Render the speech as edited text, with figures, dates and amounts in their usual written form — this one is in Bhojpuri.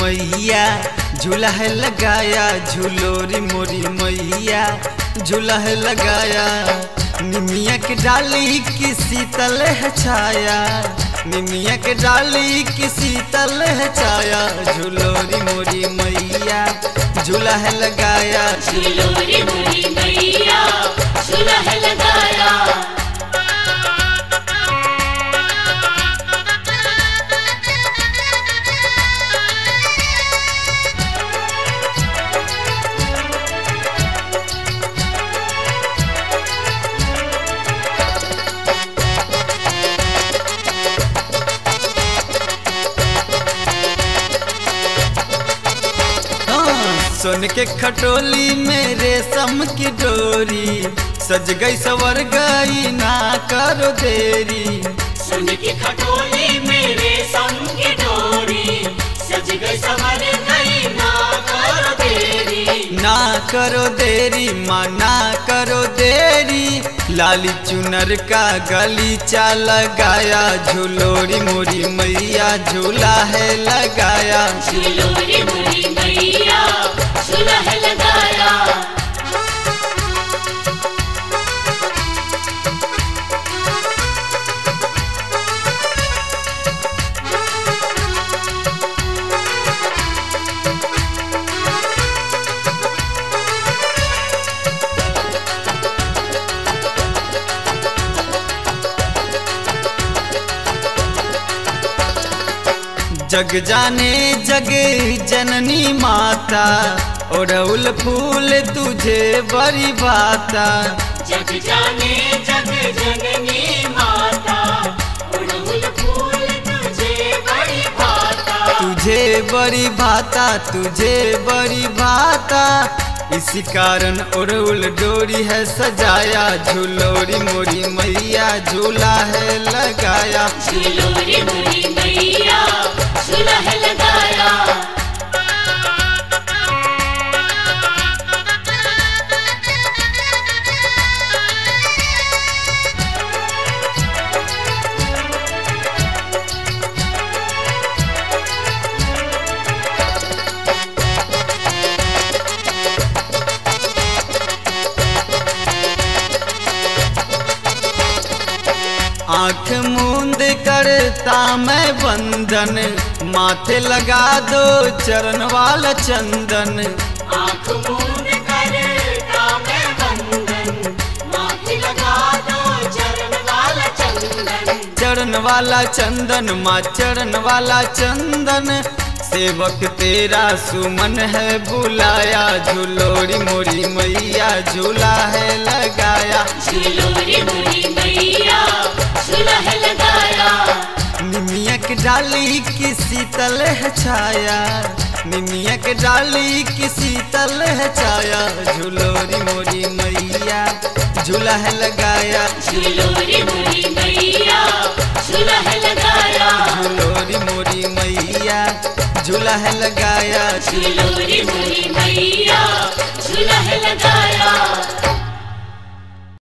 मैया झूला है लगाया, झूलोरी मोरी मैया झूला है लगाया। निमिया के डाली की शीतल है छाया, निमिया के डाली की शीतल है छाया। झूलोरी मोरी मैया झूला है लगाया, झूलोरी मोरी मैया झूला है लगाया। सोन के खटोली में रेशम की डोरी, सज गई सवर गई ना करो देरी। सोन की खटोली में रेशम की डोरी, सज गई सवर गई ना करो देरी। ना करो देरी माँ ना करो देरी, लाली चुनर का गलीचा लगाया। झूलोरी मोरी मैया झूला है लगाया, झूलोरी मोरी मैया झूला है लगाया। जग जाने जग जननी माता, ओढ़ौल फूल तुझे बड़ी बाता। जग जाने जग जननी माता, ओढ़ौल फूल तुझे बड़ी भाता। तुझे बड़ी भाता तुझे बड़ी भाता, इसी कारण ओढ़ौल डोरी है सजाया। झूलोरी मोरी मैया झूला है लगाया, झूलोरी मोरी मैया झूला है लगाया। आँख मूंद करता मैं बंधन, माथे लगा दो चरण वाला चंदन। आँख मूंद करता मैं बंधन, माथे लगा दो चरण वाला चंदन। चरण वाला चंदन माँ चरण वाला चंदन, सेवक तेरा सुमन है बुलाया। झूलोरी मोरी मैया झूला है लगाया, झूलोरी मोरी मैया झूला है लगाया। निमिया के डाली की शीतल है छाया, निमिया के डाली की शीतल है छाया। झूलोरी मोरी मैया झूला है लगाया, झूलोरी मोरी मैया झूला है लगाया। झूलोरी मोरी मैया झूला है लगाया।